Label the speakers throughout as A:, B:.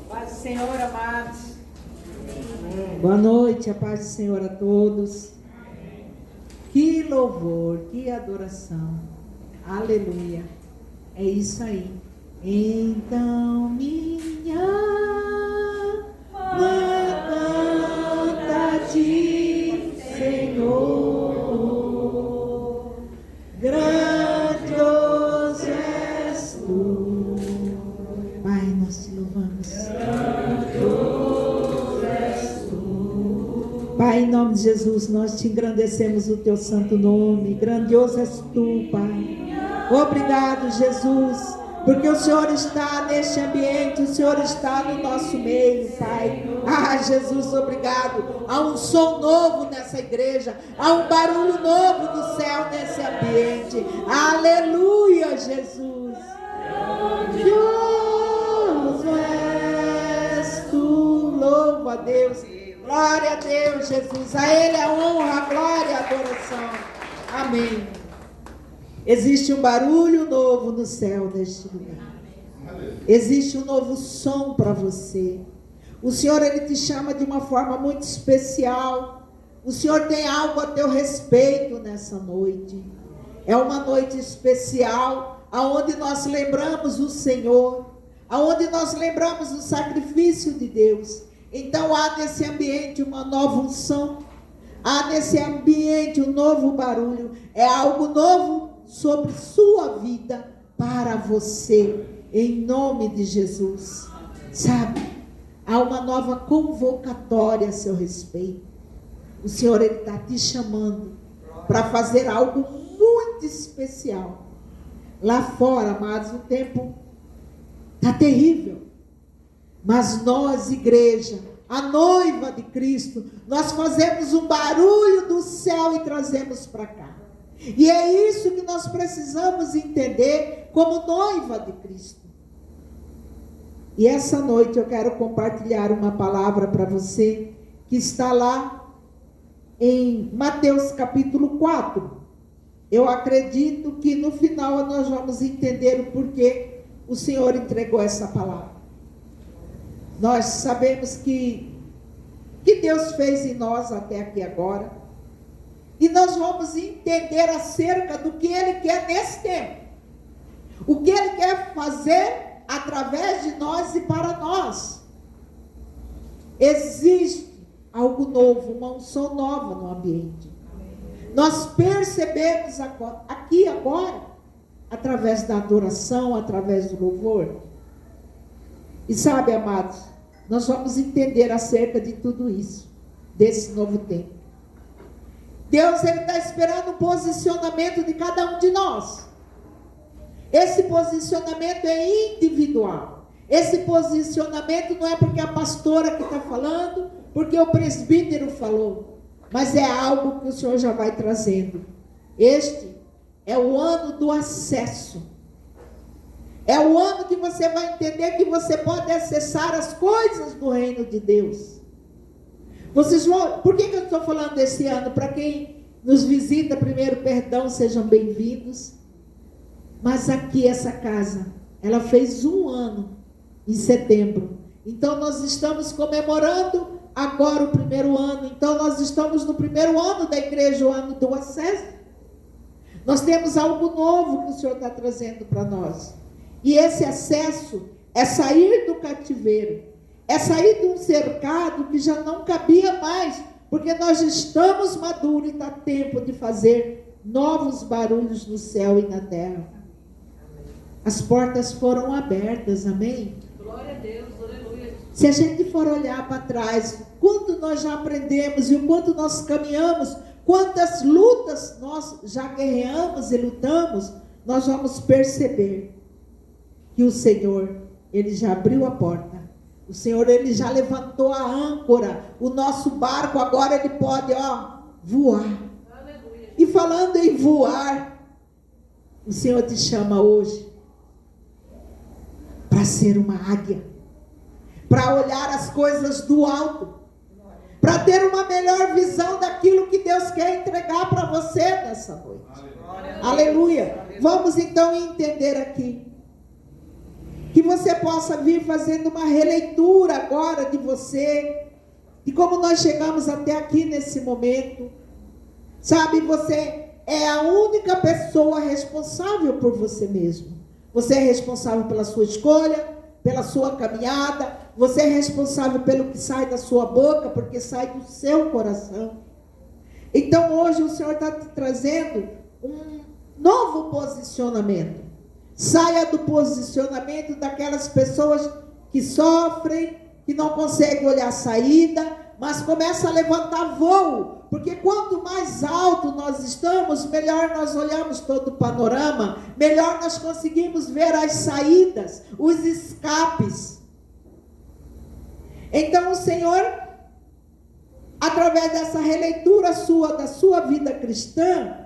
A: Paz do Senhor, amados.
B: Boa noite, a paz do Senhor a todos. Que louvor, que adoração. Aleluia. É isso aí. Então minha alma canta a ti, Senhor. Grandioso és tu. Pai, nós te louvamos. Pai, em nome de Jesus, nós te engrandecemos o teu santo nome. Grandioso és tu, Pai. Obrigado, Jesus, porque o Senhor está neste ambiente, o Senhor está no nosso meio, Pai. Ah, Jesus, obrigado. Há um som novo nessa igreja, há um barulho novo do céu nesse ambiente. Aleluia, Jesus. Grandioso és tu. Louvo a Deus. Glória a Deus, Jesus. A Ele a honra, a glória, a adoração. Amém. Existe um barulho novo no céu deste lugar. Existe um novo som para você. O Senhor, Ele te chama de uma forma muito especial. O Senhor tem algo a teu respeito nessa noite. É uma noite especial, aonde nós lembramos o Senhor, aonde nós lembramos o sacrifício de Deus. Então há nesse ambiente uma nova unção, há nesse ambiente um novo barulho, é algo novo sobre sua vida, para você, em nome de Jesus. Sabe, há uma nova convocatória a seu respeito. O Senhor, Ele está te chamando para fazer algo muito especial. Lá fora, amados, o tempo está terrível. Mas nós, igreja, a noiva de Cristo, nós fazemos um barulho do céu e trazemos para cá. E é isso que nós precisamos entender como noiva de Cristo. E essa noite eu quero compartilhar uma palavra para você, que está lá em Mateus capítulo 4. Eu acredito que no final nós vamos entender o porquê o Senhor entregou essa palavra. Nós sabemos que Deus fez em nós até aqui agora. E nós vamos entender acerca do que Ele quer nesse tempo. O que Ele quer fazer através de nós e para nós. Existe algo novo, uma unção nova no ambiente. Nós percebemos aqui agora, através da adoração, através do louvor. E sabe, amados, nós vamos entender acerca de tudo isso, desse novo tempo. Deus, Ele está esperando o posicionamento de cada um de nós. Esse posicionamento é individual. Esse posicionamento não é porque a pastora que está falando, porque o presbítero falou, mas é algo que o Senhor já vai trazendo. Este é o ano do acesso. É o ano que você vai entender que você pode acessar as coisas do reino de Deus. Vocês vão, por que eu estou falando desse ano? Para quem nos visita, primeiro, perdão, sejam bem-vindos. Mas aqui, essa casa, ela fez 1 ano em setembro. Então nós estamos comemorando agora o 1º ano. Então nós estamos no 1º ano da igreja, o ano do acesso. Nós temos algo novo que o Senhor está trazendo para nós. E esse acesso é sair do cativeiro, é sair de um cercado que já não cabia mais, porque nós estamos maduros e está tempo de fazer novos barulhos no céu e na terra. As portas foram abertas, amém?
A: Glória a Deus, aleluia.
B: Se a gente for olhar para trás, quanto nós já aprendemos e o quanto nós caminhamos, quantas lutas nós já guerreamos e lutamos, nós vamos perceber que o Senhor, Ele já abriu a porta. O Senhor, Ele já levantou a âncora. O nosso barco agora, ele pode, voar. Aleluia. E falando em voar, o Senhor te chama hoje para ser uma águia, para olhar as coisas do alto, para ter uma melhor melhor visão daquilo que Deus quer entregar para você nessa noite. Aleluia. Vamos então entender aqui. Que você possa vir fazendo uma releitura agora de você, de como nós chegamos até aqui nesse momento. Sabe, você é a única pessoa responsável por você mesmo. Você é responsável pela sua escolha, pela sua caminhada. Você é responsável pelo que sai da sua boca, porque sai do seu coração. Então hoje o Senhor está te trazendo um novo posicionamento. Saia do posicionamento daquelas pessoas que sofrem, que não conseguem olhar a saída, mas começa a levantar voo, porque quanto mais alto nós estamos, melhor nós olhamos todo o panorama, melhor nós conseguimos ver as saídas, os escapes. Então o Senhor, através dessa releitura da sua vida cristã,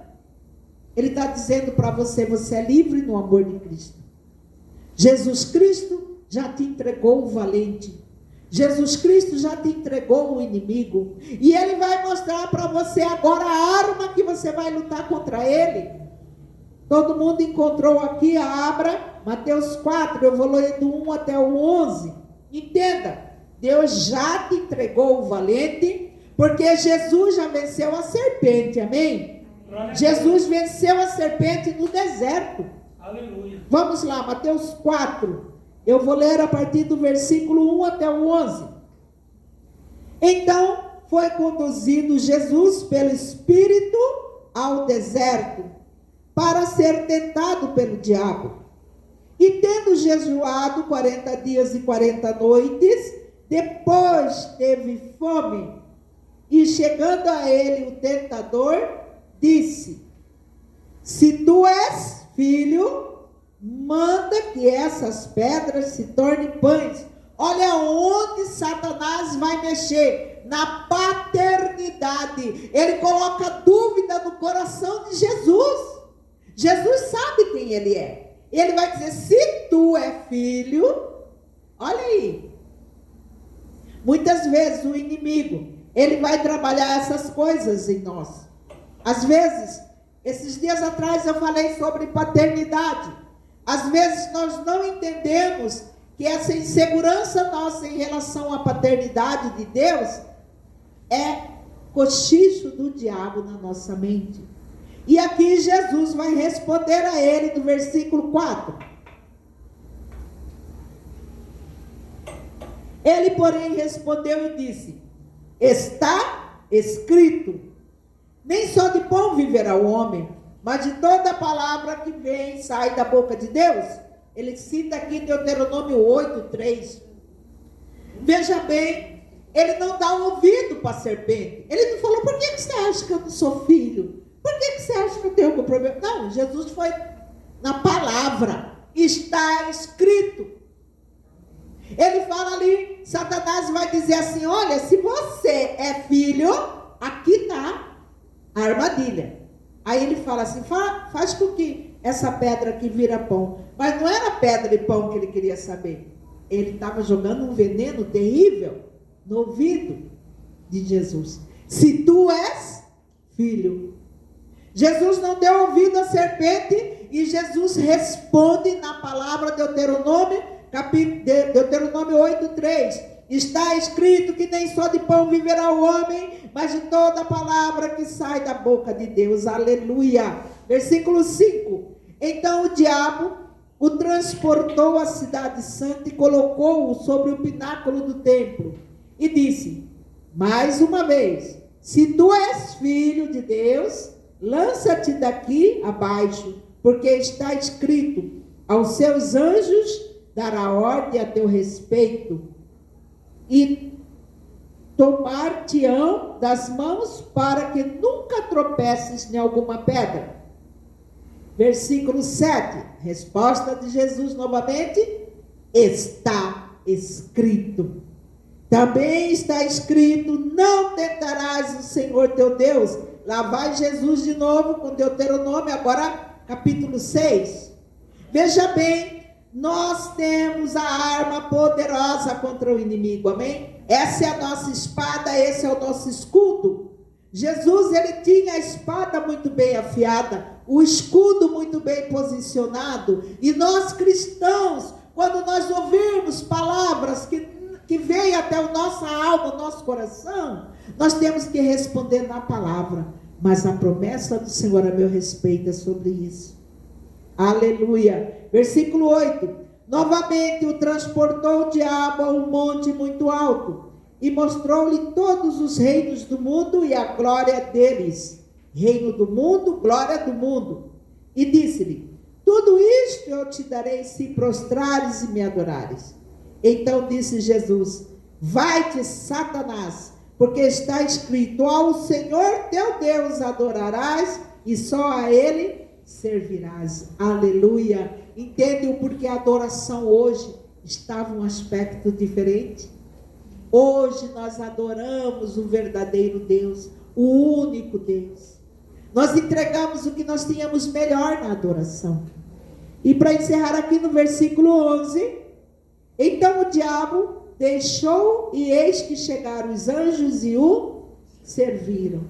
B: Ele está dizendo para você, você é livre no amor de Cristo. Jesus Cristo já te entregou o valente. Jesus Cristo já te entregou o inimigo. E Ele vai mostrar para você agora a arma que você vai lutar contra ele. Todo mundo encontrou aqui, abra Mateus 4, eu vou ler do 1 até o 11. Entenda, Deus já te entregou o valente, porque Jesus já venceu a serpente, amém? Jesus venceu a serpente no deserto.
C: Aleluia.
B: Vamos lá, Mateus 4. Eu vou ler a partir do versículo 1 até o 11. Então foi conduzido Jesus pelo Espírito ao deserto para ser tentado pelo diabo. E tendo jejuado 40 dias e 40 noites, depois teve fome. E chegando a ele o tentador, disse: se tu és filho, manda que essas pedras se tornem pães. Olha onde Satanás vai mexer, na paternidade. Ele coloca dúvida no coração de Jesus. Jesus sabe quem ele é. Ele vai dizer, se tu é filho, olha aí. Muitas vezes o inimigo, ele vai trabalhar essas coisas em nós. Às vezes, esses dias atrás eu falei sobre paternidade. Às vezes nós não entendemos que essa insegurança nossa em relação à paternidade de Deus é cochicho do diabo na nossa mente. E aqui Jesus vai responder a ele no versículo 4. Ele, porém, respondeu e disse: está escrito, nem só de pão viverá o homem, mas de toda palavra que vem e sai da boca de Deus. Ele cita aqui Deuteronômio 8:3. Veja bem, ele não dá ouvido para a serpente. Ele não falou, por que você acha que eu não sou filho? Por que você acha que eu tenho algum problema? Não, Jesus foi na palavra. Está escrito. Ele fala ali, Satanás vai dizer assim, olha, se você é filho, aqui está a armadilha. Aí ele fala assim, faz com que essa pedra aqui vira pão. Mas não era pedra e pão que ele queria saber. Ele estava jogando um veneno terrível no ouvido de Jesus. Se tu és filho. Jesus não deu ouvido à serpente e Jesus responde na palavra Deuteronômio 8:3. Está escrito que nem só de pão viverá o homem, mas de toda palavra que sai da boca de Deus. Aleluia. Versículo 5. Então o diabo o transportou à cidade santa e colocou-o sobre o pináculo do templo. E disse, mais uma vez, se tu és filho de Deus, lança-te daqui abaixo, porque está escrito, aos seus anjos dará ordem a teu respeito, e tomar-te-ão das mãos para que nunca tropeces em alguma pedra. Versículo 7, resposta de Jesus novamente, está escrito. Também está escrito, não tentarás o Senhor teu Deus. Lá vai Jesus de novo com Deuteronômio, agora capítulo 6. Veja bem, nós temos a arma poderosa contra o inimigo, amém? Essa é a nossa espada, esse é o nosso escudo. Jesus, ele tinha a espada muito bem afiada, o escudo muito bem posicionado. E nós cristãos, quando nós ouvirmos palavras que veem até a nossa alma, o nosso coração, nós temos que responder na palavra. Mas a promessa do Senhor a meu respeito é sobre isso. Aleluia. Versículo 8. Novamente o transportou o diabo a um monte muito alto e mostrou-lhe todos os reinos do mundo e a glória deles. Reino do mundo, glória do mundo. E disse-lhe: tudo isto eu te darei se prostrares e me adorares. Então disse Jesus: vai-te, Satanás, porque está escrito: ao Senhor teu Deus adorarás e só a Ele servirás. Aleluia. Entende o porquê a adoração hoje estava um aspecto diferente? Hoje nós adoramos o verdadeiro Deus, o único Deus. Nós entregamos o que nós tínhamos melhor na adoração. E para encerrar aqui no versículo 11, então o diabo deixou e eis que chegaram os anjos e o serviram.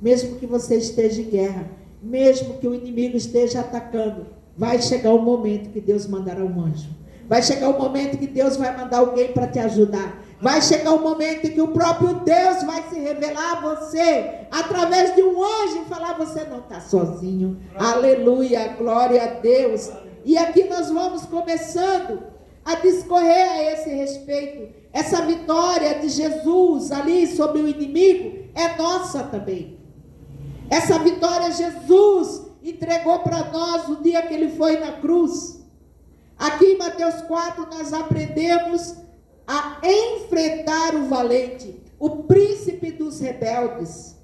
B: Mesmo que você esteja em guerra, mesmo que o inimigo esteja atacando, vai chegar o momento que Deus mandará um anjo. Vai chegar o momento que Deus vai mandar alguém para te ajudar. Vai chegar o momento em que o próprio Deus vai se revelar a você através de um anjo e falar: você não está sozinho. Aleluia, glória a Deus. E aqui nós vamos começando a discorrer a esse respeito. Essa vitória de Jesus ali sobre o inimigo é nossa também. Essa vitória Jesus entregou para nós o dia que ele foi na cruz. Aqui em Mateus 4 nós aprendemos a enfrentar o valente, o príncipe dos rebeldes.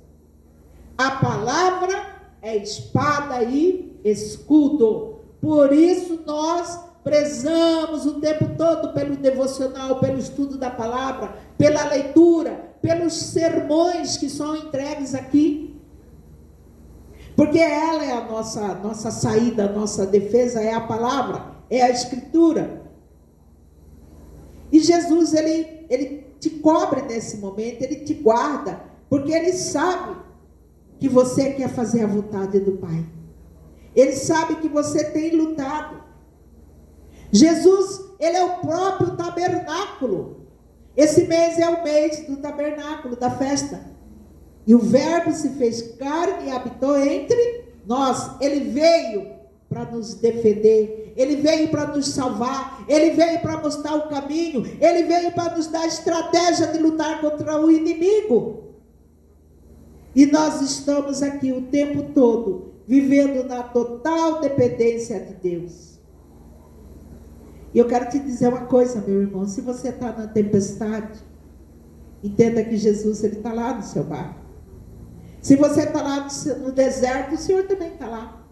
B: A palavra é espada e escudo. Por isso nós prezamos o tempo todo pelo devocional, pelo estudo da palavra, pela leitura, pelos sermões que são entregues aqui. Porque ela é a nossa saída, a nossa defesa, é a palavra, é a escritura. E Jesus, ele te cobre nesse momento, ele te guarda, porque ele sabe que você quer fazer a vontade do Pai. Ele sabe que você tem lutado. Jesus, ele é o próprio tabernáculo. Esse mês é o mês do tabernáculo, da festa. E o Verbo se fez carne e habitou entre nós. Ele veio para nos defender. Ele veio para nos salvar. Ele veio para mostrar o caminho. Ele veio para nos dar a estratégia de lutar contra o inimigo. E nós estamos aqui o tempo todo vivendo na total dependência de Deus. E eu quero te dizer uma coisa, meu irmão. Se você está na tempestade, entenda que Jesus, ele está lá no seu barco. Se você está lá no deserto, o Senhor também está lá.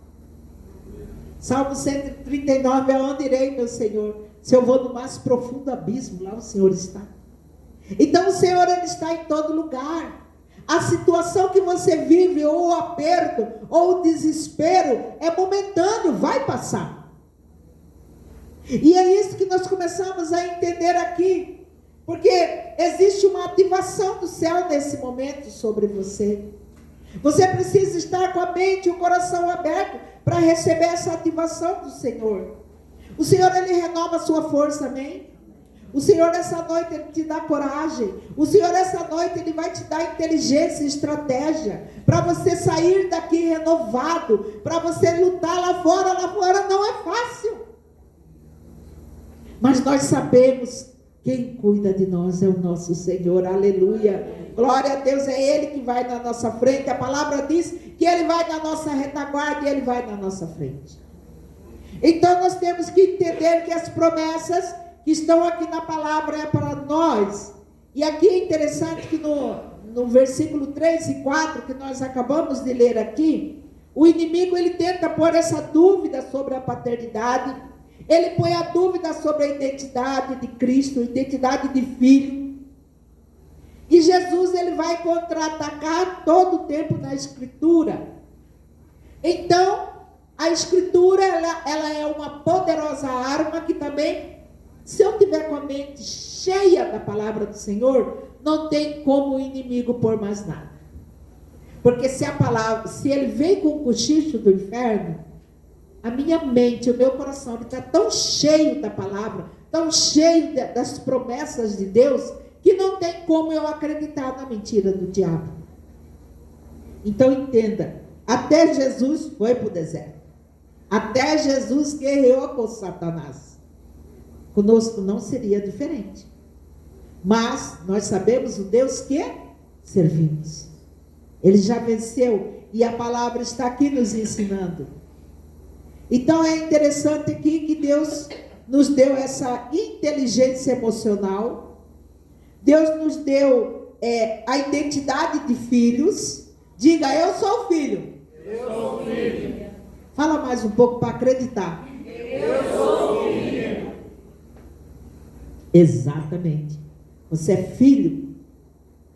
B: Salmo 139, aonde irei, meu Senhor? Se eu vou no mais profundo abismo, lá o Senhor está. Então o Senhor, ele está em todo lugar. A situação que você vive, ou o aperto, ou o desespero, é momentâneo, vai passar. E é isso que nós começamos a entender aqui. Porque existe uma ativação do céu nesse momento sobre você. Você precisa estar com a mente e o coração aberto para receber essa ativação do Senhor. O Senhor, ele renova a sua força, amém? O Senhor, essa noite, ele te dá coragem. O Senhor, essa noite, ele vai te dar inteligência e estratégia para você sair daqui renovado, para você lutar lá fora. Lá fora não é fácil. Mas nós sabemos quem cuida de nós é o nosso Senhor, aleluia. Glória a Deus, é Ele que vai na nossa frente. A palavra diz que Ele vai na nossa retaguarda e Ele vai na nossa frente. Então nós temos que entender que as promessas que estão aqui na palavra é para nós. E aqui é interessante que no versículo 3 e 4 que nós acabamos de ler aqui, o inimigo, ele tenta pôr essa dúvida sobre a paternidade. Ele põe a dúvida sobre a identidade de Cristo, a identidade de filho. E Jesus, ele vai contra-atacar todo o tempo na Escritura. Então, a Escritura, ela é uma poderosa arma que também, se eu tiver com a mente cheia cheia da palavra do Senhor, não tem como o inimigo pôr mais nada. Porque se ele vem com o cochicho do inferno, a minha mente, o meu coração, ele está tão cheio da palavra, tão cheio das promessas de Deus, que não tem como eu acreditar na mentira do diabo. Então entenda, até Jesus foi para o deserto. Até Jesus guerreou com Satanás. Conosco não seria diferente. Mas nós sabemos o Deus que servimos. Ele já venceu e a palavra está aqui nos ensinando. Então é interessante aqui que Deus nos deu essa inteligência emocional. Deus nos deu a identidade de filhos. Diga, eu sou filho.
C: Eu sou filho.
B: Fala mais um pouco para acreditar.
C: Eu sou filho.
B: Exatamente. Você é filho.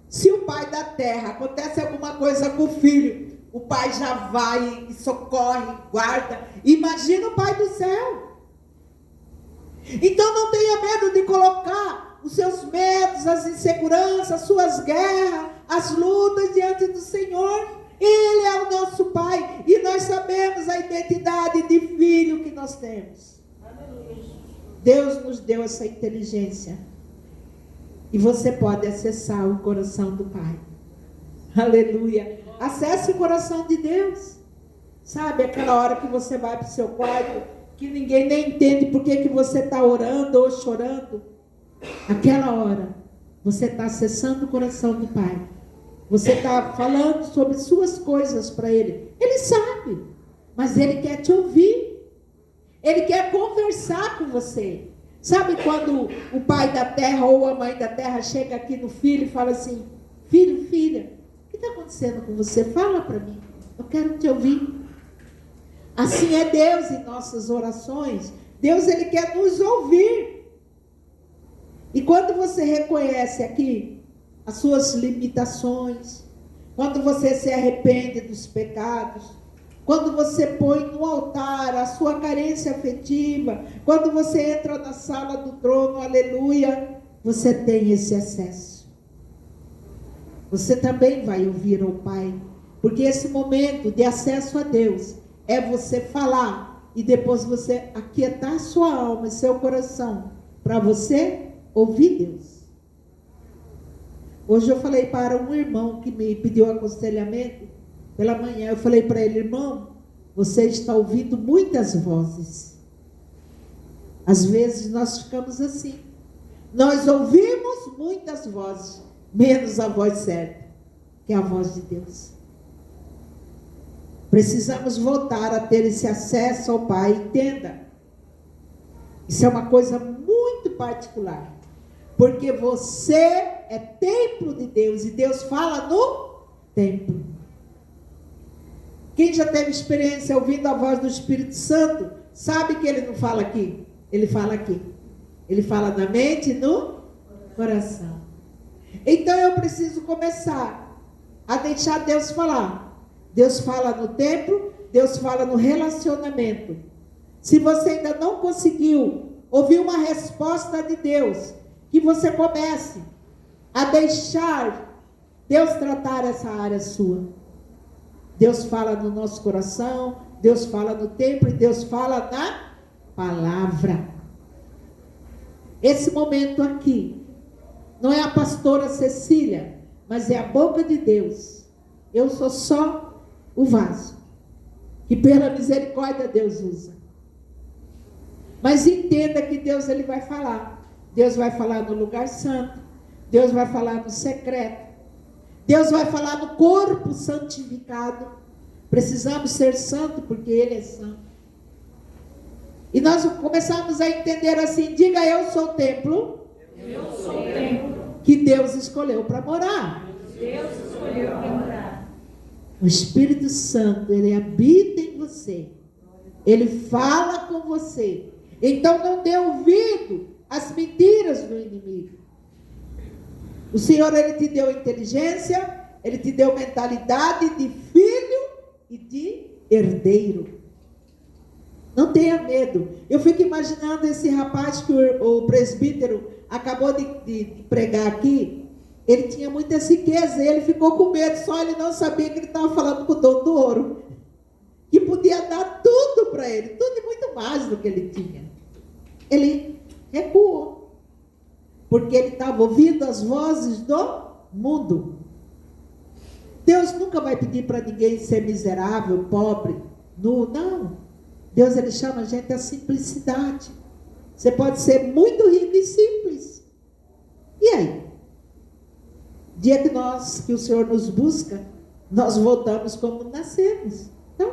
B: Se o pai da terra, acontece alguma coisa com o filho, o pai já vai e socorre, guarda. Imagina o pai do céu. Então não tenha medo de colocar os seus medos, as inseguranças, as suas guerras, as lutas diante do Senhor. Ele é o nosso pai e nós sabemos a identidade de filho que nós temos. Deus nos deu essa inteligência e você pode acessar o coração do Pai. Aleluia. Acesse o coração de Deus. Sabe aquela hora que você vai para o seu quarto, que ninguém nem entende por que você está orando ou chorando? Aquela hora você está acessando o coração do Pai. Você está falando sobre suas coisas para Ele. Ele sabe, mas Ele quer te ouvir. Ele quer conversar com você. Sabe quando o pai da terra ou a mãe da terra chega aqui no filho e fala assim: filho, filha, o que está acontecendo com você? Fala para mim, eu quero te ouvir. Assim é Deus em nossas orações. Deus, Ele quer nos ouvir. E quando você reconhece aqui as suas limitações, quando você se arrepende dos pecados, quando você põe no altar a sua carência afetiva, quando você entra na sala do trono, aleluia, você tem esse acesso. Você também vai ouvir ao Pai, porque esse momento de acesso a Deus é você falar e depois você aquietar sua alma e seu coração para você ouvir Deus. Hoje eu falei para um irmão que me pediu aconselhamento pela manhã, eu falei para ele: irmão, você está ouvindo muitas vozes. Às vezes nós ficamos assim. Nós ouvimos muitas vozes, menos a voz certa, que é a voz de Deus. Precisamos voltar a ter esse acesso ao Pai. Entenda, isso é uma coisa muito particular, porque você é templo de Deus e Deus fala no templo. Quem já teve experiência ouvindo a voz do Espírito Santo, sabe que Ele não fala aqui, Ele fala aqui. Ele fala na mente e no coração. Então eu preciso começar a deixar Deus falar. Deus fala no templo, Deus fala no relacionamento. Se você ainda não conseguiu ouvir uma resposta de Deus, que você comece a deixar Deus tratar essa área sua. Deus fala no nosso coração, Deus fala no templo e Deus fala na palavra. Esse momento aqui não é a pastora Cecília, mas é a boca de Deus. Eu sou só o vaso que pela misericórdia Deus usa. Mas entenda que Deus, Ele vai falar. Deus vai falar no lugar santo, Deus vai falar no secreto, Deus vai falar no corpo santificado. Precisamos ser santos porque Ele é santo. E nós começamos a entender assim: diga, eu sou o templo.
C: Eu sou o templo
B: Que Deus escolheu para morar.
C: Deus escolheu para morar.
B: O Espírito Santo, Ele habita em você. Ele fala com você. Então não dê ouvido às mentiras do inimigo. O Senhor, Ele te deu inteligência, Ele te deu mentalidade de filho e de herdeiro. Não tenha medo. Eu fico imaginando esse rapaz que o presbítero acabou de pregar aqui. Ele tinha muita riqueza e ele ficou com medo. Só ele não sabia que ele estava falando com o dono do ouro, que podia dar tudo para ele, tudo e muito mais do que ele tinha. Ele recuou, porque ele estava ouvindo as vozes do mundo. Deus nunca vai pedir para ninguém ser miserável, pobre, nu, não. Deus, ele chama a gente à simplicidade. Você pode ser muito rico e simples. E aí? Dia que o Senhor nos busca, nós voltamos como nascemos. Então,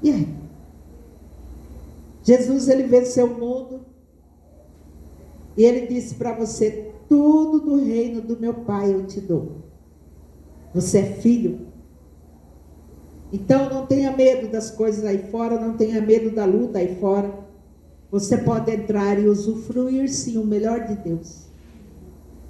B: e aí? Jesus, ele venceu o mundo. E ele disse para você: tudo do reino do meu Pai eu te dou. Você é filho. Então não tenha medo das coisas aí fora, não tenha medo da luta aí fora. Você pode entrar e usufruir sim o melhor de Deus.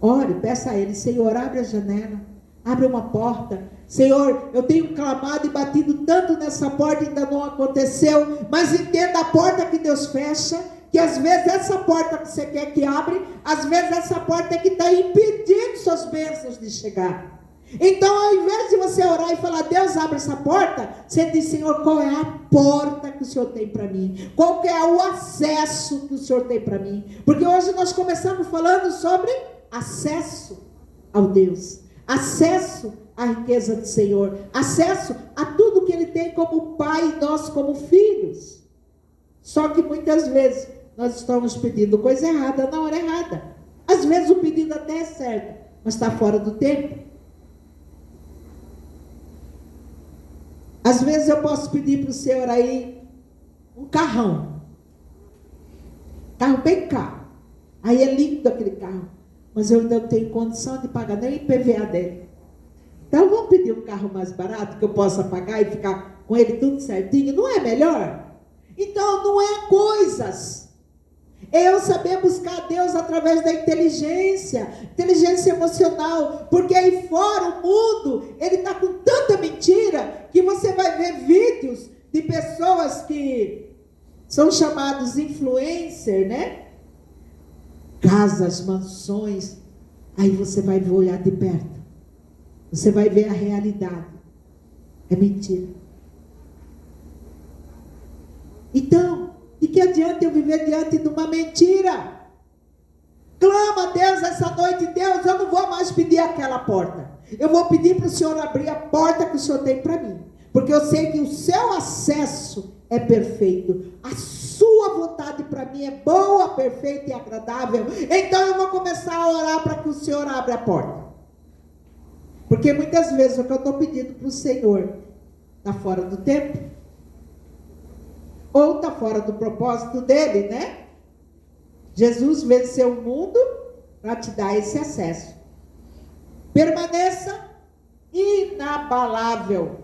B: Ore, peça a Ele: Senhor, abre a janela, abre uma porta. Senhor, eu tenho clamado e batido tanto nessa porta e ainda não aconteceu. Mas entenda a porta que Deus fecha, que às vezes essa porta que você quer que abre, às vezes essa porta é que está impedindo suas bênçãos de chegar. Então, ao invés de você orar e falar: Deus, abre essa porta, você diz: Senhor, qual é a porta que o Senhor tem para mim? Qual que é o acesso que o Senhor tem para mim? Porque hoje nós começamos falando sobre acesso ao Deus, acesso à riqueza do Senhor, acesso a tudo que Ele tem como Pai e nós como filhos. Só que muitas vezes nós estamos pedindo coisa errada na hora errada. Às vezes o pedido até é certo, mas está fora do tempo. Às vezes eu posso pedir para o Senhor aí um carrão bem caro. Aí é lindo aquele carro, mas eu ainda não tenho condição de pagar nem o IPVA dele. Então vamos pedir um carro mais barato que eu possa pagar e ficar com ele tudo certinho. Não é melhor? Então não é coisas. É eu saber buscar Deus através da inteligência emocional, porque aí fora o mundo, ele está com tanta mentira, que você vai ver vídeos de pessoas que são chamados influencer, né? Casas, mansões, aí você vai olhar de perto, você vai ver a realidade, é mentira. Então, de que adianta eu viver diante de uma mentira? Clama a Deus essa noite: Deus, eu não vou mais pedir aquela porta. Eu vou pedir para o Senhor abrir a porta que o Senhor tem para mim. Porque eu sei que o seu acesso é perfeito. A sua vontade para mim é boa, perfeita e agradável. Então eu vou começar a orar para que o Senhor abra a porta. Porque muitas vezes o que eu estou pedindo para o Senhor está fora do tempo. Ou está fora do propósito dele, né? Jesus venceu o mundo para te dar esse acesso. Permaneça inabalável.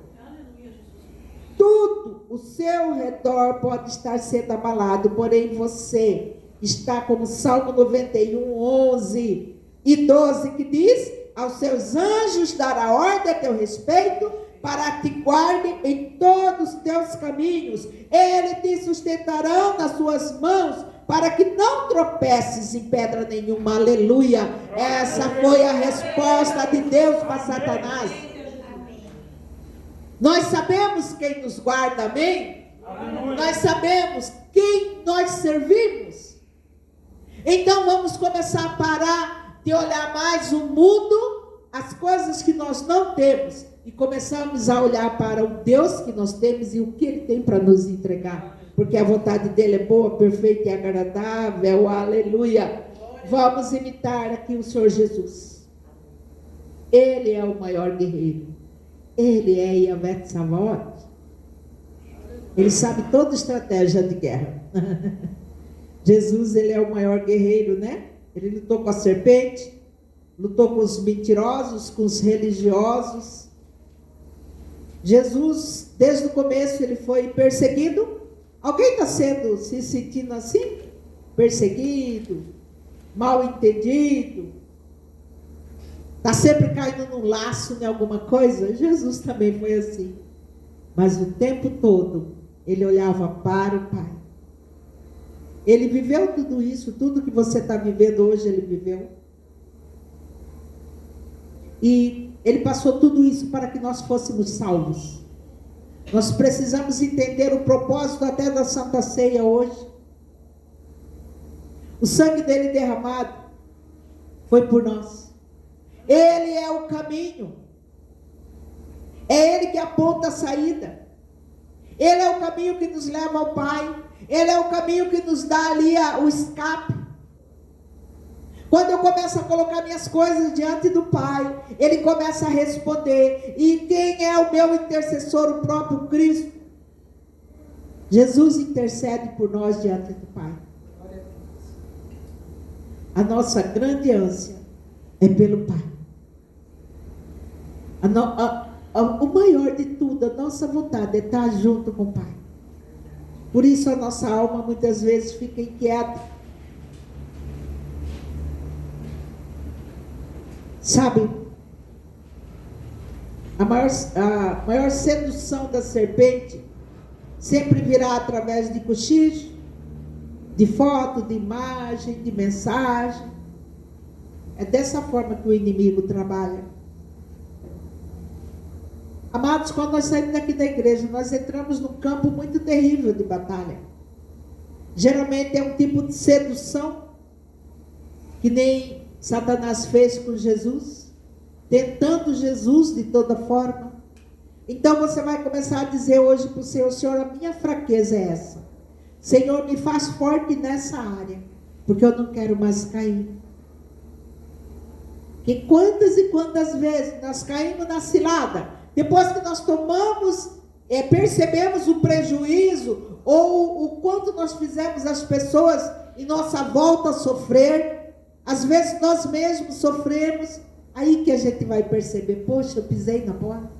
B: Tudo ao seu redor pode estar sendo abalado, porém você está como Salmo 91, 11 e 12, que diz: aos seus anjos dará ordem a teu respeito, para te guardem em todos os teus caminhos. Ele te sustentarão nas suas mãos, para que não tropeces em pedra nenhuma. Aleluia. Essa foi a resposta de Deus para Satanás. Nós sabemos quem nos guarda, amém? Nós sabemos quem nós servimos. Então vamos começar a parar de olhar mais o mundo, as coisas que nós não temos, e começamos a olhar para o Deus que nós temos e o que Ele tem para nos entregar. Porque a vontade dEle é boa, perfeita e agradável. Aleluia. Vamos imitar aqui o Senhor Jesus. Ele é o maior guerreiro. Ele é Yahvé Tsabaoth. Ele sabe toda estratégia de guerra. Jesus, ele é o maior guerreiro, né? Ele lutou com a serpente, lutou com os mentirosos, com os religiosos. Jesus, desde o começo, ele foi perseguido. Alguém está se sentindo assim? Perseguido, mal entendido, está sempre caindo num laço em alguma coisa? Jesus também foi assim. Mas o tempo todo, ele olhava para o Pai. Ele viveu tudo isso, tudo que você está vivendo hoje, ele viveu. E ele passou tudo isso para que nós fôssemos salvos. Nós precisamos entender o propósito até da Santa Ceia hoje. O sangue dele derramado foi por nós. Ele é o caminho. É ele que aponta a saída. Ele é o caminho que nos leva ao Pai. Ele é o caminho que nos dá ali o escape. Quando eu começo a colocar minhas coisas diante do Pai, Ele começa a responder. E quem é o meu intercessor? O próprio Cristo. Jesus intercede por nós diante do Pai. A nossa grande ânsia é pelo Pai. O maior de tudo, a nossa vontade é estar junto com o Pai. Por isso a nossa alma muitas vezes fica inquieta. Sabe, a maior sedução da serpente sempre virá através de cochicho, de foto, de imagem, de mensagem. É dessa forma que o inimigo trabalha. Amados, quando nós saímos daqui da igreja, nós entramos num campo muito terrível de batalha. Geralmente é um tipo de sedução, que nem Satanás fez com Jesus, tentando Jesus de toda forma. Então você vai começar a dizer hoje para o Senhor: Senhor, a minha fraqueza é essa. Senhor, me faz forte nessa área, porque eu não quero mais cair. Que quantas e quantas vezes nós caímos na cilada, depois que nós percebemos o prejuízo, ou o quanto nós fizemos as pessoas em nossa volta sofrer, às vezes nós mesmos sofremos, aí que a gente vai perceber: poxa, eu pisei na bola,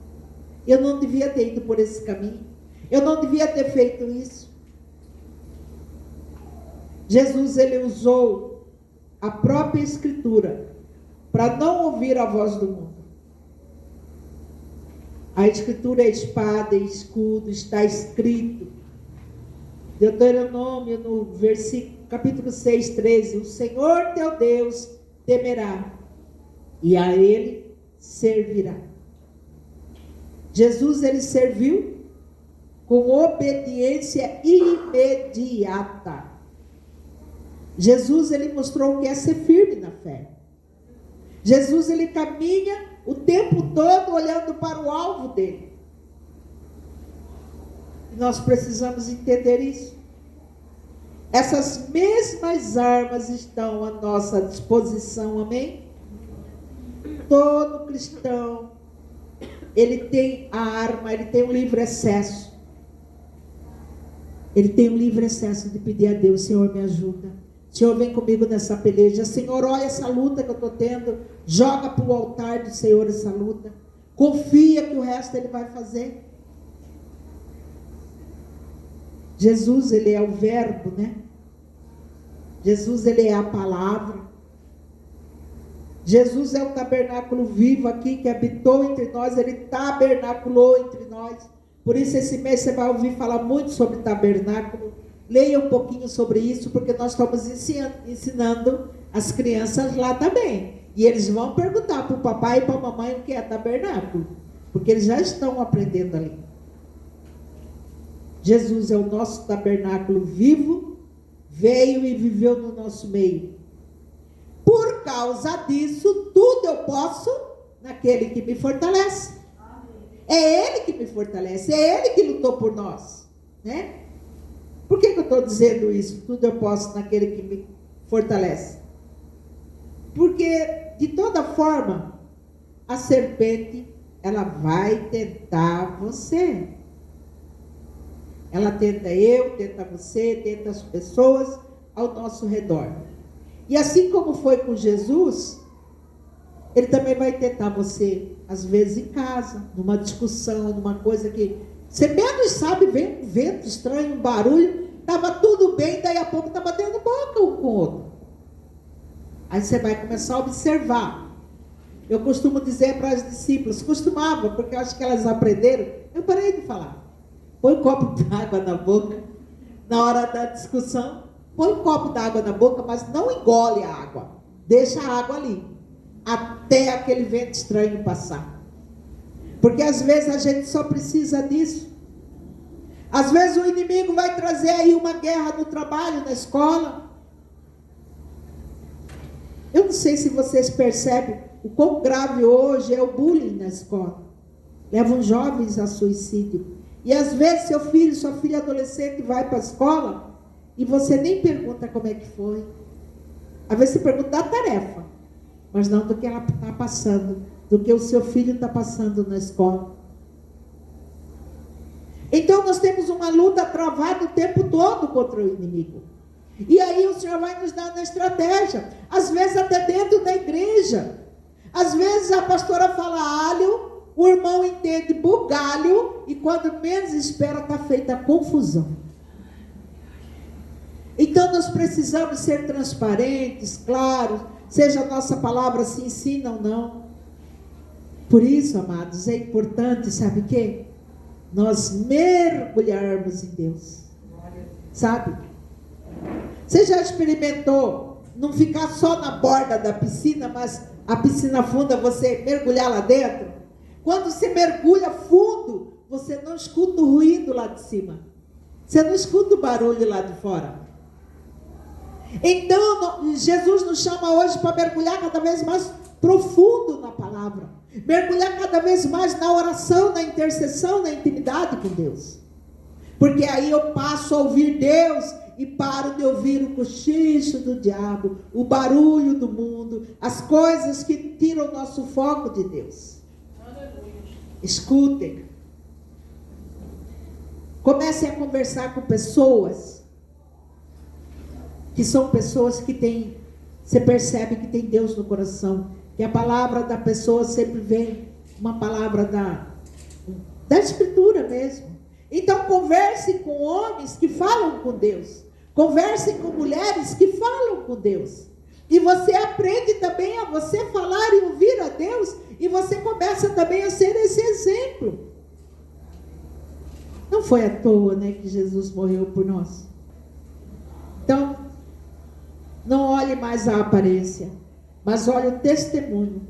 B: eu não devia ter ido por esse caminho, eu não devia ter feito isso. Jesus, ele usou a própria Escritura para não ouvir a voz do mundo. A Escritura é espada e escudo, está escrito. Deuteronômio, no capítulo 6, 13. O Senhor teu Deus temerá, e a Ele servirá. Jesus, ele serviu com obediência imediata. Jesus, ele mostrou o que é ser firme na fé. Jesus, ele caminha o tempo todo olhando para o alvo dele. E nós precisamos entender isso. Essas mesmas armas estão à nossa disposição, amém? Todo cristão, ele tem a arma, ele tem um livre acesso. Ele tem um livre acesso de pedir a Deus: Senhor, me ajuda. Senhor, vem comigo nessa peleja. Senhor, olha essa luta que eu estou tendo. Joga para o altar do Senhor essa luta. Confia que o resto Ele vai fazer. Jesus, Ele é o verbo, né? Jesus, Ele é a palavra. Jesus é o tabernáculo vivo aqui que habitou entre nós. Ele tabernaculou entre nós. Por isso esse mês você vai ouvir falar muito sobre tabernáculo. Leia um pouquinho sobre isso, porque nós estamos ensinando as crianças lá também. E eles vão perguntar para o papai e para a mamãe o que é tabernáculo, porque eles já estão aprendendo ali. Jesus é o nosso tabernáculo vivo, veio e viveu no nosso meio. Por causa disso, tudo eu posso naquele que me fortalece. É Ele que me fortalece, é Ele que lutou por nós, né? Por que eu estou dizendo isso? Tudo eu posso naquele que me fortalece. Porque, de toda forma, a serpente, ela vai tentar você. Ela tenta eu, tenta você, tenta as pessoas ao nosso redor. E assim como foi com Jesus, Ele também vai tentar você, às vezes em casa, numa discussão, numa coisa que você menos sabe, vem um vento estranho, um barulho, estava tudo bem, daí a pouco está batendo boca um com o outro. Aí você vai começar a observar. Eu costumo dizer para as discípulas, costumava, porque eu acho que elas aprenderam, eu parei de falar. põe um copo d'água na boca. Na hora da discussão, põe um copo d'água na boca, mas não engole a água. Deixa a água ali, até aquele vento estranho passar. Porque às vezes a gente só precisa disso. Às vezes o inimigo vai trazer aí uma guerra no trabalho, na escola. Eu não sei se vocês percebem o quão grave hoje é o bullying na escola. Levam jovens a suicídio. E às vezes seu filho, sua filha adolescente vai para a escola e você nem pergunta como é que foi. Às vezes você pergunta da tarefa, mas não do que ela está passando, do que o seu filho está passando na escola. Então nós temos uma luta travada o tempo todo contra o inimigo. E aí o Senhor vai nos dar uma estratégia. Às vezes até dentro da igreja. Às vezes a pastora fala alho, o irmão entende bugalho, e quando menos espera está feita a confusão. Então nós precisamos ser transparentes, claros, seja a nossa palavra se ensina ou não. Por isso, amados, é importante, sabe o quê? Nós mergulharmos em Deus. Sabe? Você já experimentou não ficar só na borda da piscina, mas a piscina funda, você mergulhar lá dentro? Quando você mergulha fundo, você não escuta o ruído lá de cima. Você não escuta o barulho lá de fora. Então, Jesus nos chama hoje para mergulhar cada vez mais profundo na palavra. Mergulhar cada vez mais na oração, na intercessão, na intimidade com Deus. Porque aí eu passo a ouvir Deus e paro de ouvir o cochicho do diabo, o barulho do mundo, as coisas que tiram o nosso foco de Deus. Escutem. Comecem a conversar com pessoas que são pessoas que têm, você percebe que tem Deus no coração, que a palavra da pessoa sempre vem uma palavra da Escritura mesmo. Então converse com homens que falam com Deus, converse com mulheres que falam com Deus, e você aprende também a você falar e ouvir a Deus, e você começa também a ser esse exemplo. Não foi à toa, né, que Jesus morreu por nós. Então, não olhe mais a aparência, mas olhe o testemunho.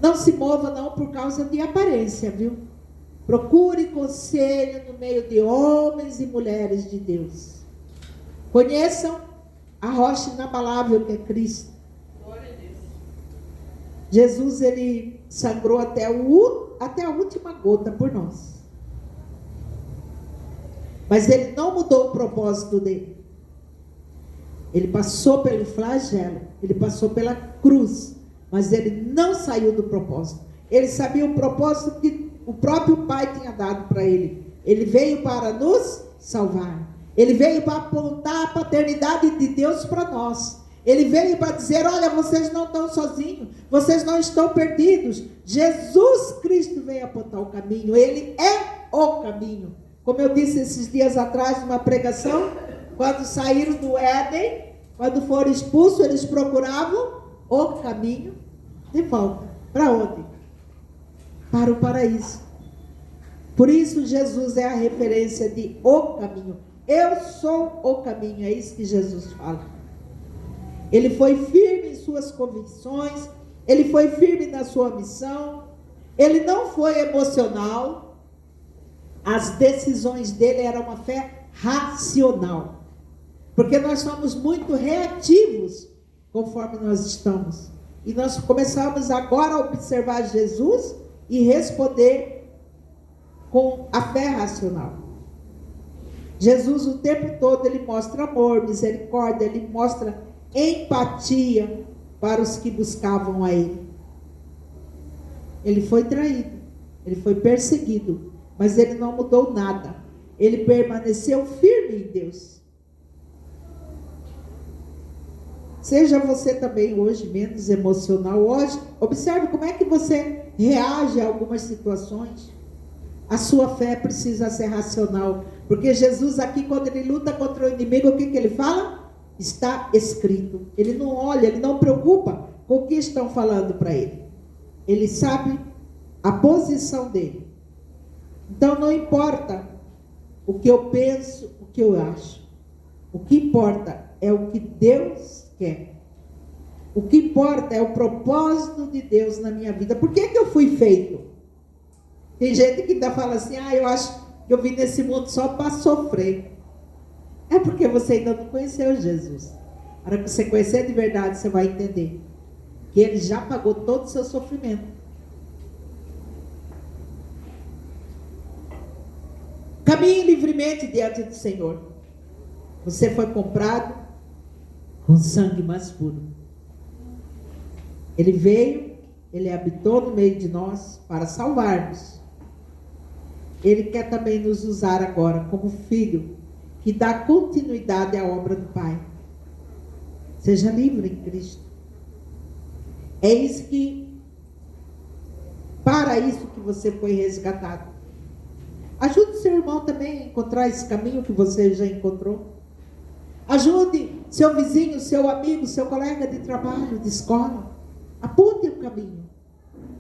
B: Não se mova não por causa de aparência, viu? Procure conselho no meio de homens e mulheres de Deus. Conheçam a rocha inabalável que é Cristo.
A: Glória a Deus.
B: Jesus, ele sangrou até a última gota por nós. Mas ele não mudou o propósito dele. Ele passou pelo flagelo, ele passou pela cruz, mas ele não saiu do propósito. Ele sabia o propósito que o próprio Pai tinha dado para ele. Ele veio para nos salvar. Ele veio para apontar a paternidade de Deus para nós. Ele veio para dizer, olha, vocês não estão sozinhos, vocês não estão perdidos. Jesus Cristo veio apontar o caminho, ele é o caminho. Como eu disse esses dias atrás, numa pregação, quando saíram do Éden, quando foram expulsos, eles procuravam o caminho de volta. Para onde? Para o paraíso. Por isso Jesus é a referência de o caminho. Eu sou o caminho, é isso que Jesus fala. Ele foi firme em suas convicções, ele foi firme na sua missão, ele não foi emocional, as decisões dele eram uma fé racional. Porque nós somos muito reativos conforme nós estamos. E nós começamos agora a observar Jesus e responder com a fé racional. Jesus o tempo todo ele mostra amor, misericórdia, ele mostra empatia para os que buscavam a ele. Ele foi traído, ele foi perseguido, mas ele não mudou nada. Ele permaneceu firme em Deus. Seja você também hoje menos emocional. Hoje, observe como é que você reage a algumas situações. A sua fé precisa ser racional. Porque Jesus aqui, quando ele luta contra o inimigo, o que ele fala? Está escrito. Ele não olha, ele não preocupa com o que estão falando para ele. Ele sabe a posição dele. Então não importa o que eu penso, o que eu acho. O que importa é o que Deus quer. O que importa é o propósito de Deus na minha vida. Por que eu fui feito? Tem gente que ainda fala assim, eu acho que eu vim nesse mundo só para sofrer. É porque você ainda não conheceu Jesus. A hora que você conhecer de verdade, você vai entender que Ele já pagou todo o seu sofrimento. Caminhe livremente diante do Senhor. Você foi comprado com sangue mais puro. Ele veio, Ele habitou no meio de nós para salvar-nos. Ele quer também nos usar agora como filho que dá continuidade à obra do Pai. Seja livre em Cristo. É isso que, para isso que você foi resgatado. Ajude seu irmão também a encontrar esse caminho que você já encontrou. Ajude seu vizinho, seu amigo, seu colega de trabalho, de escola. Aponte o caminho.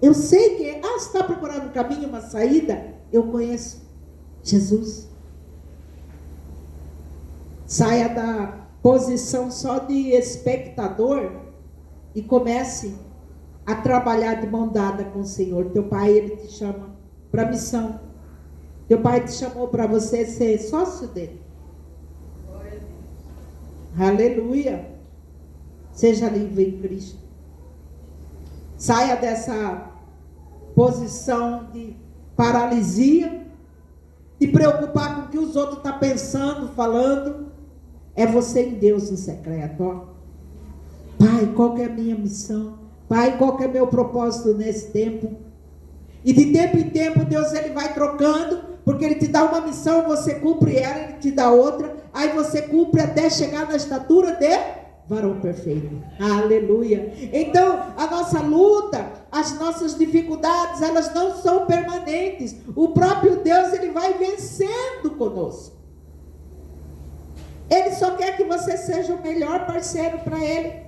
B: Eu sei que, você está procurando um caminho, uma saída? Eu conheço Jesus. Saia da posição só de espectador e comece a trabalhar de mão dada com o Senhor. Teu Pai, Ele te chama para a missão. Teu Pai te chamou para você ser sócio dele. Aleluia. Seja livre em Cristo. Saia dessa posição de paralisia, de preocupar com o que os outros estão pensando, falando. É você em Deus no secreto. Ó. Pai, qual que é a minha missão? Pai, qual que é o meu propósito nesse tempo? E de tempo em tempo, Deus ele vai trocando, porque Ele te dá uma missão, você cumpre ela, Ele te dá outra, aí você cumpre até chegar na estatura de varão perfeito. Aleluia. Então, a nossa luta, as nossas dificuldades, elas não são permanentes. O próprio Deus, Ele vai vencendo conosco. Ele só quer que você seja o melhor parceiro para Ele.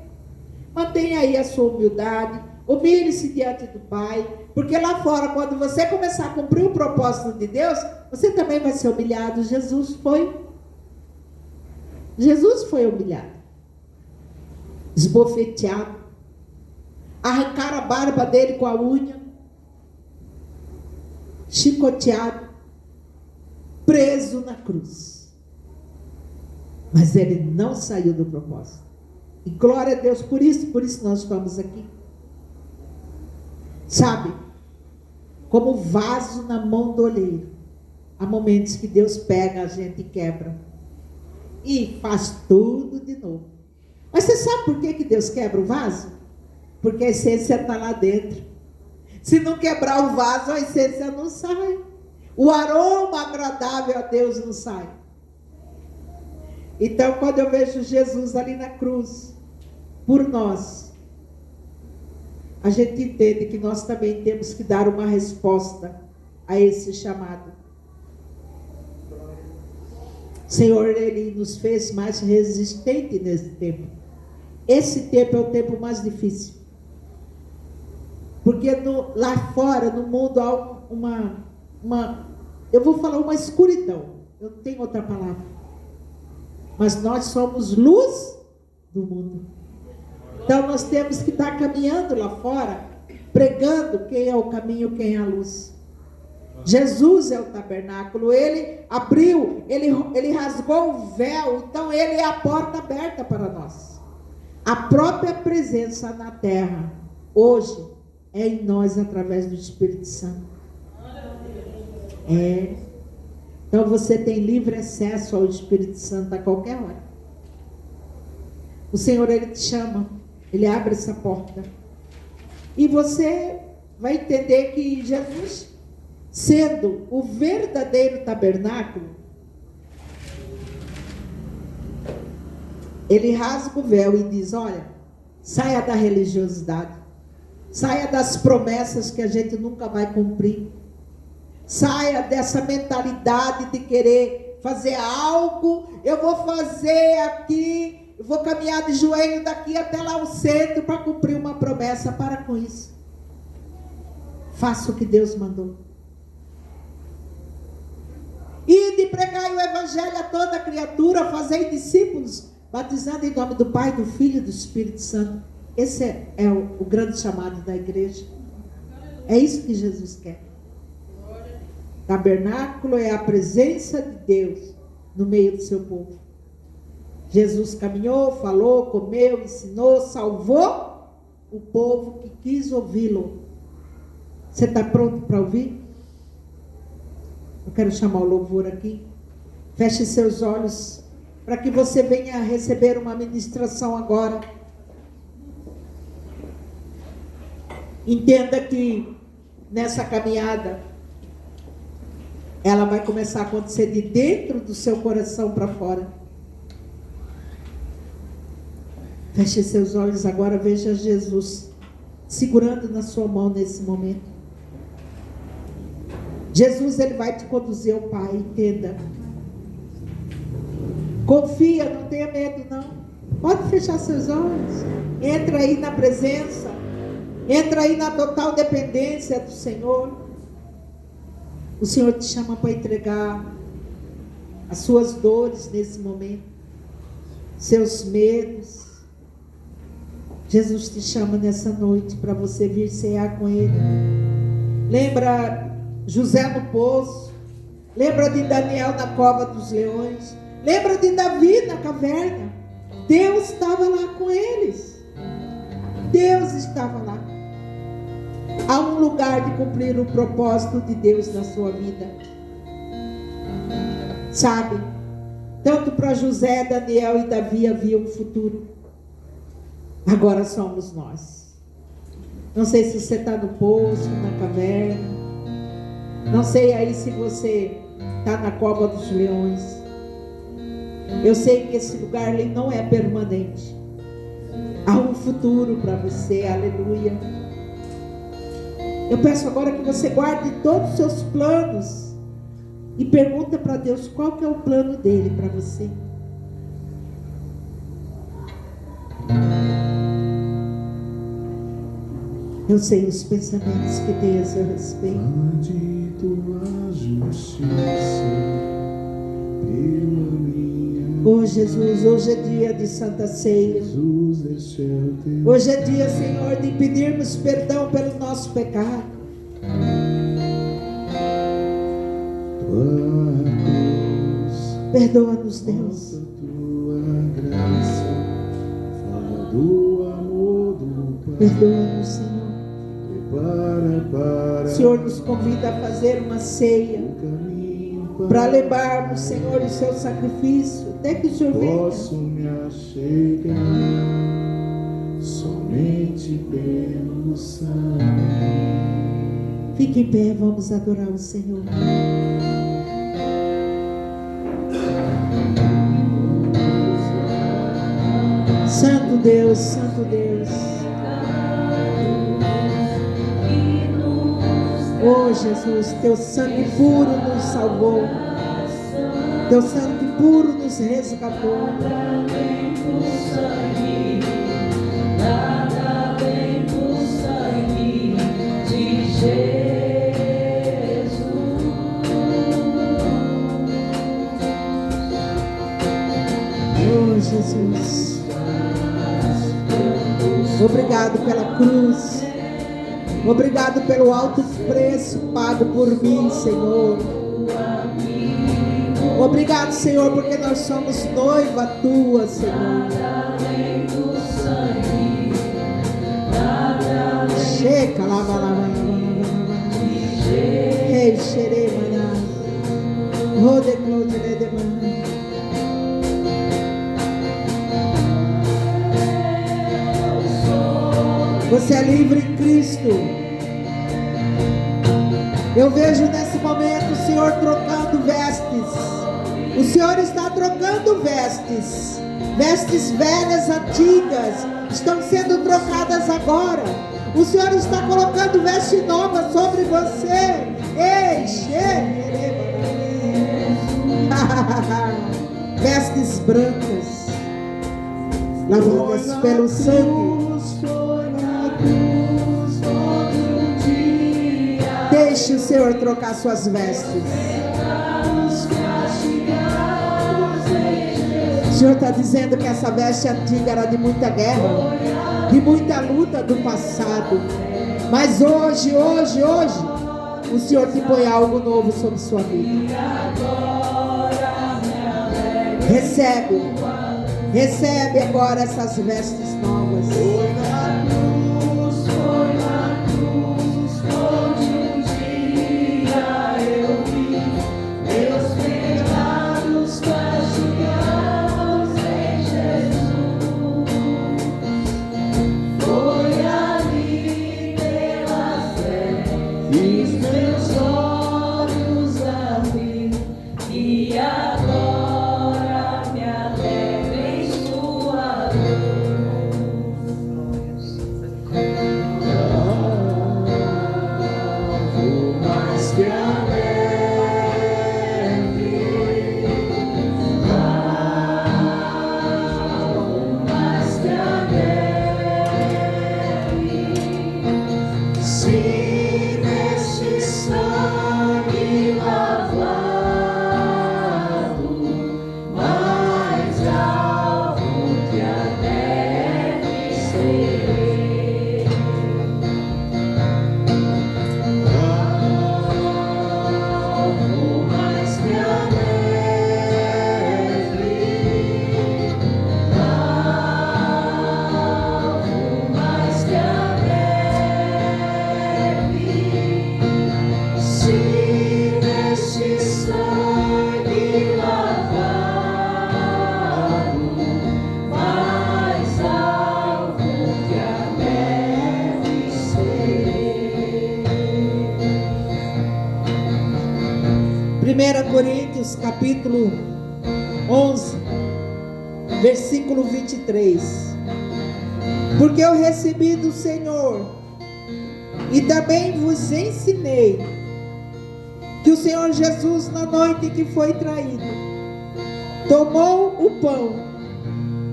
B: Mantenha aí a sua humildade, humilhe-se diante do Pai, porque lá fora, quando você começar a cumprir o propósito de Deus, você também vai ser humilhado. Jesus foi humilhado, esbofeteado, arrancaram a barba dele com a unha, chicoteado, preso na cruz. Mas ele não saiu do propósito. E glória a Deus por isso nós estamos aqui. Sabe, como vaso na mão do oleiro, há momentos que Deus pega a gente e quebra, e faz tudo de novo. Mas você sabe por que Deus quebra o vaso? Porque a essência está lá dentro. Se não quebrar o vaso, a essência não sai. O aroma agradável a Deus não sai. Então, quando eu vejo Jesus ali na cruz, por nós, a gente entende que nós também temos que dar uma resposta a esse chamado. O Senhor, Ele nos fez mais resistentes nesse tempo. Esse tempo é o tempo mais difícil. Porque lá fora, no mundo, há eu vou falar uma escuridão. Eu não tenho outra palavra. Mas nós somos luz do mundo. Então nós temos que estar caminhando lá fora, pregando quem é o caminho, quem é a luz. Jesus é o tabernáculo, Ele abriu, Ele rasgou o véu, então Ele é a porta aberta para nós. A própria presença na terra, hoje, é em nós através do Espírito Santo. Então você tem livre acesso ao Espírito Santo a qualquer hora. O Senhor, Ele te chama, Ele abre essa porta. E você vai entender que Jesus, sendo o verdadeiro tabernáculo, Ele rasga o véu e diz, olha, saia da religiosidade, saia das promessas que a gente nunca vai cumprir, saia dessa mentalidade de querer fazer algo, eu vou fazer aqui, eu vou caminhar de joelho daqui até lá ao centro para cumprir uma promessa. Para com isso. Faça o que Deus mandou. evangelho a toda criatura, fazei discípulos, batizando em nome do Pai, do Filho e do Espírito Santo. Esse é o grande chamado da igreja. É isso que Jesus quer. Tabernáculo é a presença de Deus no meio do seu povo. Jesus caminhou, falou, comeu, ensinou, salvou o povo que quis ouvi-lo. Você está pronto para ouvir? Eu quero chamar o louvor aqui. Feche seus olhos para que você venha receber uma ministração agora. Entenda que nessa caminhada ela vai começar a acontecer de dentro do seu coração para fora. Feche seus olhos agora, veja Jesus segurando na sua mão nesse momento. Jesus, ele vai te conduzir ao Pai, entenda. Confia, não tenha medo não. Pode fechar seus olhos. Entra aí na presença. Entra aí na total dependência do Senhor. O Senhor te chama para entregar as suas dores nesse momento, seus medos. Jesus te chama nessa noite para você vir cear com Ele. Lembra José no poço. Lembra de Daniel na cova dos leões. Lembra de Davi na caverna. Deus estava lá com eles. Deus estava lá. Há um lugar de cumprir o propósito de Deus na sua vida. Sabe? Tanto para José, Daniel e Davi havia um futuro. Agora somos nós. Não sei se você está no poço, na caverna. Não sei aí se você está na cova dos leões. Eu sei que esse lugar ali não é permanente. Há um futuro para você, aleluia. Eu peço agora que você guarde todos os seus planos e pergunta para Deus qual que é o plano dele para você. Eu sei os pensamentos que tem a seu respeito.
D: Ande tua justiça pela minha.
B: Oh Jesus, hoje é dia de Santa Ceia.
D: Jesus, este é o teu.
B: Hoje é dia, Senhor, de pedirmos perdão pelo nosso pecado.
D: Tua cruz,
B: Perdoa-nos, Deus.
D: mostra tua graça, fala do amor do Pai.
B: Perdoa-nos, Senhor.
D: Prepara
B: O Senhor nos convida a fazer uma ceia
D: o caminho
B: para lembrarmos, Senhor, o seu sacrifício, até que o Senhor
D: posso
B: venha.
D: me achegar somente pelo sangue.
B: Fique em pé, vamos adorar o Senhor. Santo Deus, Santo Deus. Oh Jesus, teu sangue puro nos salvou. Teu sangue puro nos resgatou.
C: Nada vem do sangue de Jesus.
B: Oh Jesus. Obrigado pela cruz. Obrigado pelo alto preço pago por mim, Senhor. Obrigado, Senhor, porque nós somos noiva tua, Senhor. Checa lá, Rei xeremana. Rode clote de demanda. Você é livre em Cristo. Eu vejo nesse momento o Senhor trocando vestes. O Senhor está trocando vestes. Vestes velhas, antigas, estão sendo trocadas agora. O Senhor está colocando veste nova sobre você. Ei, vestes brancas, lavadas pelo sangue. Deixe o Senhor trocar suas vestes. Senhor está dizendo que essa veste antiga era de muita guerra, de muita luta do passado. Mas hoje, o Senhor te põe algo novo sobre sua vida. Recebe agora essas vestes novas.
C: Foi na cruz, onde um dia eu vi meus pecados castigados em Jesus. Foi ali pela fé, fiz meus olhos abrir e agora me alegra em sua luz. Mais que alegre, mais que alegre, se neste sangue lavado, mais alvo que a neve serei. Mais que alegre, mais que alegre, se neste sangue lavado, mais alvo que a neve serei.
B: 1 Coríntios capítulo 11, versículo 23. Porque eu recebi do Senhor e também vos ensinei que o Senhor Jesus, na noite que foi traído, tomou o pão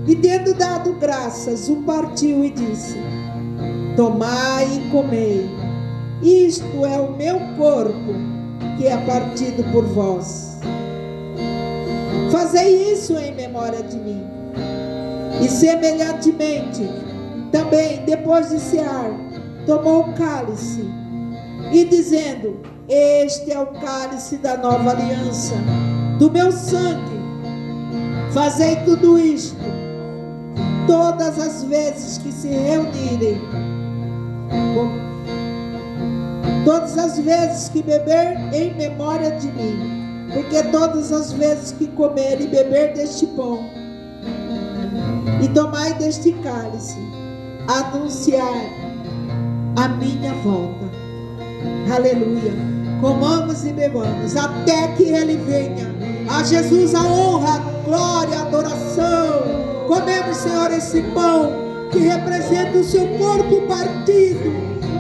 B: e, tendo dado graças, o partiu e disse: tomai e comei, isto é o meu corpo, que é partido por vós. Fazei isso em memória de mim. E semelhantemente, também depois de cear, tomou o cálice, e dizendo: este é o cálice da nova aliança, do meu sangue. Fazei tudo isto todas as vezes que se reunirem, todas as vezes que beber, em memória de mim. Porque todas as vezes que comer e beber deste pão e tomar deste cálice, anunciar a minha volta. Aleluia. Comamos e bebamos até que Ele venha. A Jesus a honra, a glória, a adoração. Comemos, Senhor, esse pão que representa o seu corpo partido,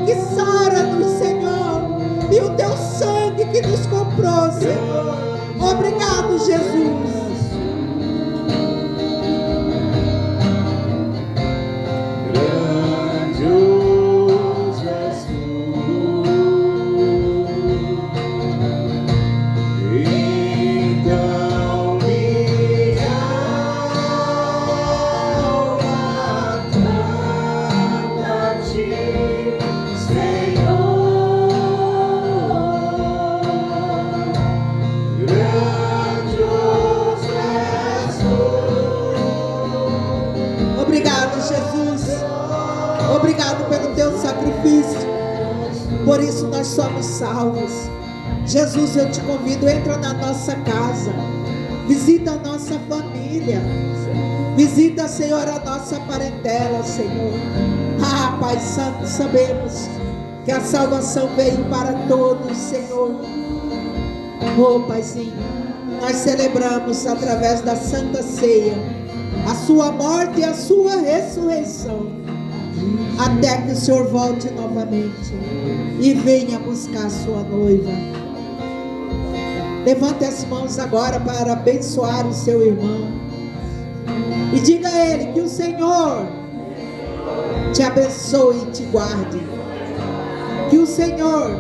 B: que sara-nos, Senhor, e o teu sangue que nos comprou, Senhor. Obrigado, Jesus.
C: Grandioso és tu, então minha alma canta a ti, Senhor. Grandioso és tu.
B: Obrigado, Jesus. Obrigado pelo teu sacrifício. Por isso nós somos salvos. Jesus, eu te convido, entra na nossa casa. Visita a nossa família. Visita, Senhor, a nossa parentela, Senhor. Ah, Pai Santo, sabemos que a salvação veio para todos, Senhor. Oh, Paizinho, nós celebramos através da Santa Ceia a sua morte e a sua ressurreição, até que o Senhor volte novamente e venha buscar a sua noiva. Levante as mãos agora para abençoar o seu irmão e diga a ele que o Senhor te abençoe e te guarde, que o Senhor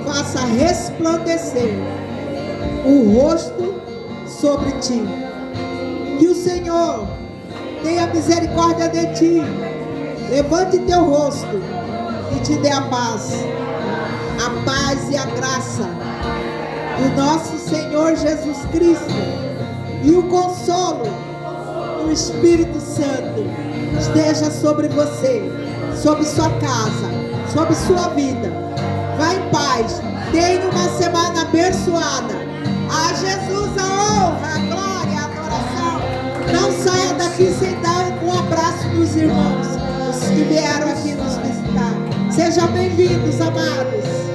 B: faça resplandecer o rosto sobre ti Que o Senhor tenha misericórdia de ti. Levante teu rosto e te dê a paz e a graça do nosso Senhor Jesus Cristo e o consolo do Espírito Santo esteja sobre você, sobre sua casa, sobre sua vida. Vá em paz, tenha uma semana abençoada. A Jesus a honra, a glória, a adoração. Não saia daqui sem dar um abraço dos irmãos, os que vieram aqui nos visitar. Sejam bem-vindos, amados.